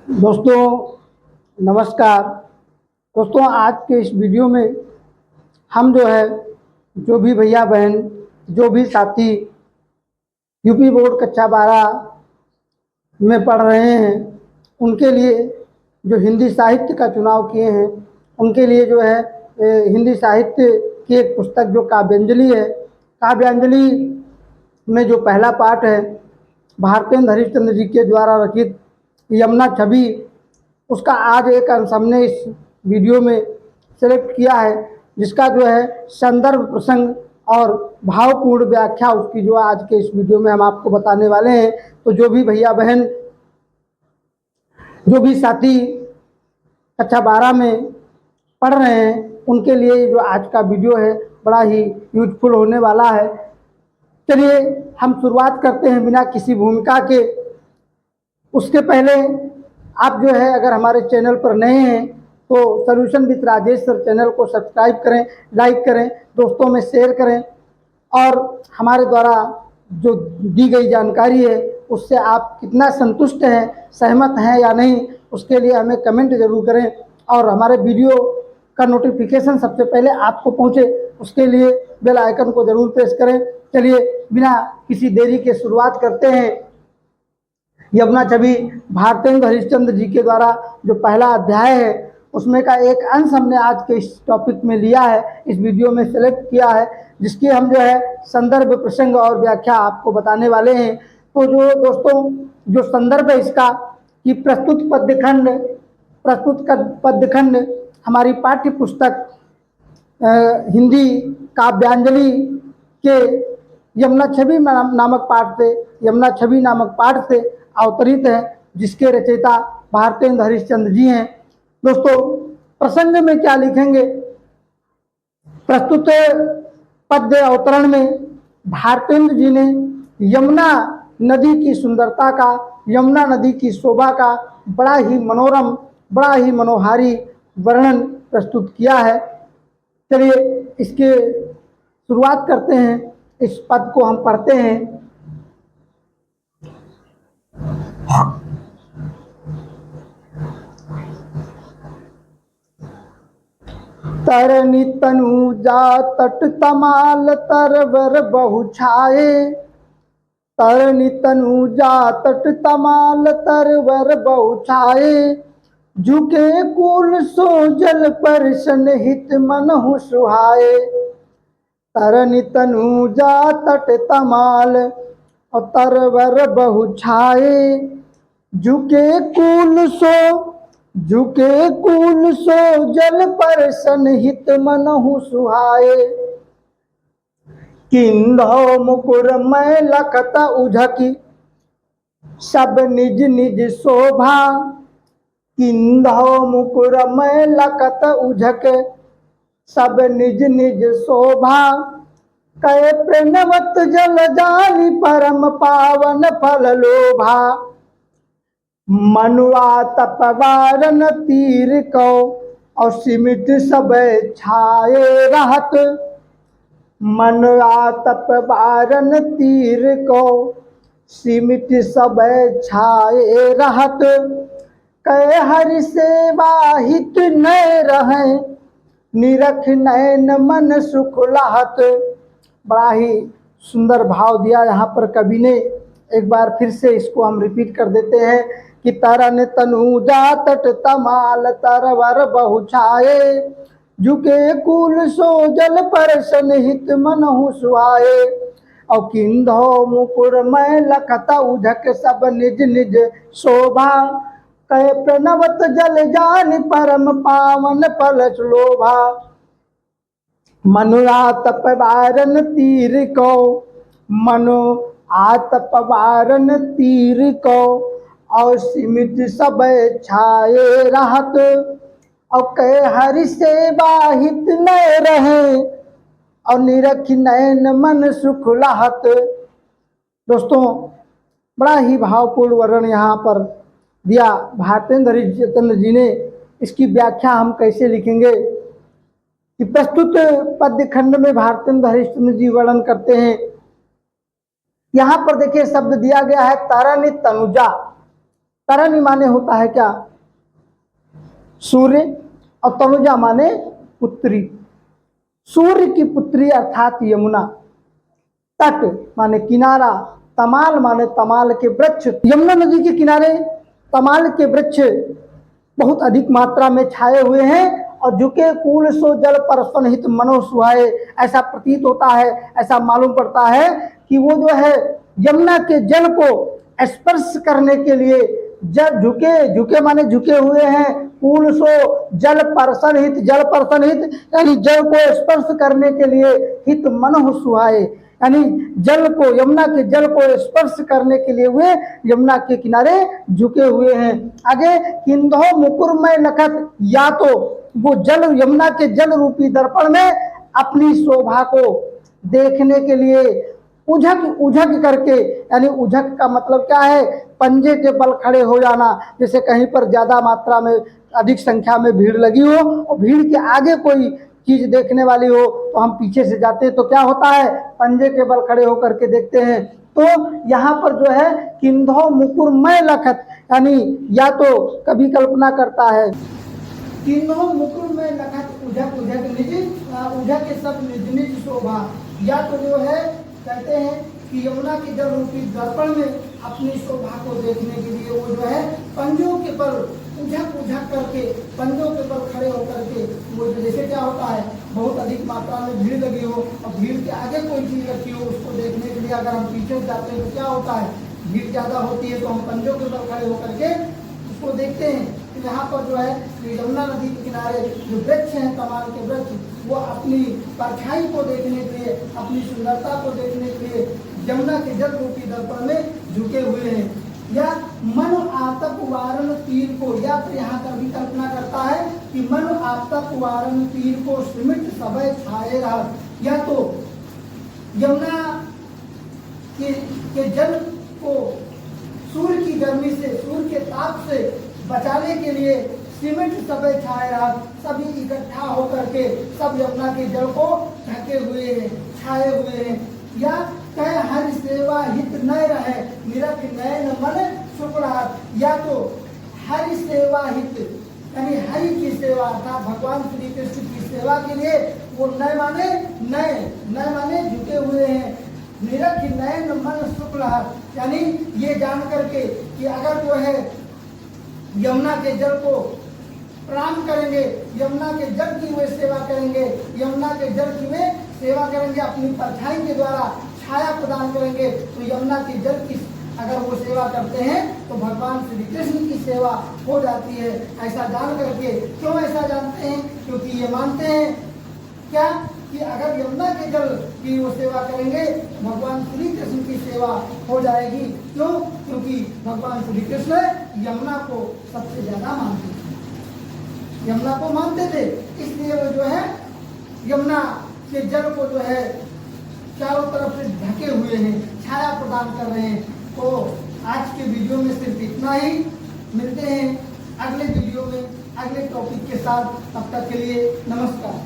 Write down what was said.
दोस्तों नमस्कार। दोस्तों आज के इस वीडियो में हम जो भी भैया बहन जो भी साथी यूपी बोर्ड कक्षा 12 में पढ़ रहे हैं उनके लिए जो हिंदी साहित्य का चुनाव किए हैं उनके लिए हिंदी साहित्य की एक पुस्तक जो काव्यांजलि है, काव्यांजलि में जो पहला पाठ है भारतेंद्र हरिश्चंद्र जी के द्वारा रचित यमुना छवि, उसका आज एक अंश हमने इस वीडियो में सेलेक्ट किया है, जिसका संदर्भ प्रसंग और भावपूर्ण व्याख्या उसकी आज के इस वीडियो में हम आपको बताने वाले हैं। तो जो भी भैया बहन जो भी साथी कक्षा 12 में पढ़ रहे हैं उनके लिए जो आज का वीडियो है बड़ा ही यूजफुल होने वाला है। चलिए हम शुरुआत करते हैं बिना किसी भूमिका के। उसके पहले आप अगर हमारे चैनल पर नए हैं तो solution with Rajesh sir channel को सब्सक्राइब करें, लाइक करें, दोस्तों में शेयर करें और हमारे द्वारा जो दी गई जानकारी है उससे आप कितना संतुष्ट हैं, सहमत हैं या नहीं, उसके लिए हमें कमेंट जरूर करें और हमारे वीडियो का नोटिफिकेशन सबसे पहले आपको पहुंचे उसके लिए बेल आइकन को जरूर प्रेस करें। चलिए बिना किसी देरी के शुरुआत करते हैं। यमुना छवि भारतेंद्र हरिश्चंद्र जी के द्वारा जो पहला अध्याय है उसमें का एक अंश हमने आज के इस टॉपिक में लिया है, इस वीडियो में सेलेक्ट किया है, जिसकी हम संदर्भ प्रसंग और व्याख्या आपको बताने वाले हैं। तो जो दोस्तों जो संदर्भ है इसका कि प्रस्तुत पद्यखंड हमारी पाठ्य पुस्तक हिंदी काव्यांजलि के यमुना छवि नामक पाठ से अवतरित है, जिसके रचयिता भारतेंद्र हरिश्चंद्र जी हैं। दोस्तों प्रसंग में क्या लिखेंगे? प्रस्तुत पद्य अवतरण में भारतेंद्र जी ने यमुना नदी की सुंदरता का, यमुना नदी की शोभा का बड़ा ही मनोरम, बड़ा ही मनोहारी वर्णन प्रस्तुत किया है। चलिए इसके शुरुआत करते हैं, इस पद को हम पढ़ते हैं। तरनी तनु जा तट तमाल तरवर बहु छाए, तरनी तनु जा तट तमाल तरवर बहु छाए, झुके कुल सो जल पर सनहित मनहु सुहाए। तरनी तनु जा तट तमाल और तरवर बहु छाए, झुके कुल सो जल पर सनहित मनहु सुहाए। किंधौ मुकुर मैं लखत उझकी सब निज निज शोभा, किंधौ मुकुर मैं लखत उझक सब निज निज शोभा। कय प्रणवत जल जानी परम पावन फल लोभा, मनुआ तपवारन तीर को और सिमित सब छाए रहत। मनुआ तपवारन तीर को सिमित सब छाए रहत। कय हरि सेवा हित नय रहे, निरख नयन मन सुख लाहत। बड़ा ही सुंदर भाव दिया यहाँ पर कवि ने। एक बार फिर से इसको हम रिपीट कर देते हैं कि तरन तनु जा तट तमाल तरवर बहु छाए, झुके कुल सो जल पर सनहित मनहु सुहाए। और किंधौ मुकुर मैं लखत उझक सब निज निज शोभा, कय प्रणवत जल जान परम पावन फल लोभा। मनु आतप वारन तीर को, मनु आतप वारन तीर को और सिमित सब छाए रहत। और कह हरि सेवा हित नय रहे और निरख नयन मन सुख लाहत। दोस्तों बड़ा ही भावपूर्ण वर्णन यहाँ पर दिया भारतेंद्र हरिश्चंद्र जी ने। इसकी व्याख्या हम कैसे लिखेंगे कि प्रस्तुत पद्य खंड में भारतेंद्र हरिश्चंद्र जी वर्णन करते हैं। यहाँ पर देखिए शब्द दिया गया है तरनी तनुजा। तरणी माने होता है क्या, सूर्य, और तनुजा माने पुत्री। सूर्य की पुत्री अर्थात यमुना। तट माने किनारा, तमाल माने तमाल के वृक्ष। यमुना नदी के किनारे तमाल के वृक्ष बहुत अधिक मात्रा में छाए हुए हैं, और झुके कूल सो जल परसन हित मनो सुहाए। ऐसा प्रतीत होता है, ऐसा मालूम पड़ता है कि वो जो है यमुना के जल को स्पर्श करने के लिए जल झुके, झुके माने झुके हुए हैं, कूल सो जल परसन हित, जल परसन हित यानी जल को स्पर्श करने के लिए, हित मन सुहाए यानी जल को, यमुना के जल को स्पर्श करने के लिए वे यमुना के किनारे झुके हुए हैं। आगे किंधो मुकुरमय लखत, या तो वो जल, यमुना के जल रूपी दर्पण में अपनी शोभा को देखने के लिए उझक उझक करके, यानी उझक का मतलब क्या है, पंजे के बल खड़े हो जाना। जैसे कहीं पर ज्यादा मात्रा में, अधिक संख्या में भीड़ लगी हो और भीड़ के आगे कोई चीज देखने वाली हो तो हम पीछे से जाते हैं, तो क्या होता है, पंजे के बल खड़े होकर के देखते हैं। तो यहाँ पर जो है किंधो मुकुरमय लखत, यानी या तो कभी कल्पना करता है, किंधो मुकुरमय लखत उझक उझक निज, उझक सब निज निज शोभा। या तो जो है कहते हैं कि यमुना के जल रूपी दर्पण में अपनी शोभा को देखने के लिए वो जो है पंजों के बल उझक उझक करके, पंजों के बल खड़े होकर के, वो जैसे क्या होता है, बहुत अधिक मात्रा में भीड़ लगी हो और भीड़ के आगे कोई चीज रखी हो, उसको देखने के लिए अगर हम पीछे जाते हैं तो क्या होता है, भीड़ ज्यादा होती है तो हम पंजों के बल खड़े होकर के उसको देखते हैं। तो यहाँ पर जो है यमुना नदी के किनारे जो वृक्ष हैं, तमाल के वृक्ष, वो अपनी परछाई को देखने के लिए, अपनी सुंदरता को देखने के लिए यमुना के जल रूपी दर्पण में झुके हुए हैं। या मन आतप वारण तीर को, या फिर यहाँ पर भी कल्पना करता है कि मन आतप वारण तीर को सिमिट सबय छाए रहा। या तो यमुना के जल को सूर्य की गर्मी से, सूर्य के ताप से बचाने के लिए सीमेंट सबे छाए रहा, सभी इकट्ठा होकर के सब यमुना के जल को ढके हुए हैं, छाए हुए हैं। या कह हरि सेवा हित न रहे, निरख नयन मन शुक्लात। या तो हरि सेवा हित यानी हरि की सेवा अर्थात भगवान श्री कृष्ण की सेवा के लिए वो नय माने, नय माने झुके हुए हैं, निरख नयन मन शुक्लात यानी ये जान करके कि अगर जो है यमुना के जल को प्रणाम करेंगे, यमुना के जल की वे सेवा करेंगे, यमुना के जल की वे सेवा करेंगे, अपनी परछाई के द्वारा छाया प्रदान करेंगे, तो यमुना के जल की अगर वो सेवा करते हैं तो भगवान श्री कृष्ण की सेवा हो जाती है। ऐसा जान करके, क्यों ऐसा जानते हैं, क्योंकि ये मानते हैं क्या कि अगर यमुना के जल की वो सेवा करेंगे तो भगवान श्री कृष्ण की सेवा हो जाएगी। क्यों, क्योंकि भगवान श्री कृष्ण यमुना को सबसे ज्यादा मानते थे, यमुना को मानते थे, इसलिए वो जो है यमुना के जल को जो है चारों तरफ से ढके हुए हैं, छाया प्रदान कर रहे हैं। तो आज के वीडियो में सिर्फ इतना ही, मिलते हैं अगले वीडियो में अगले टॉपिक के साथ, तब तक के लिए नमस्कार।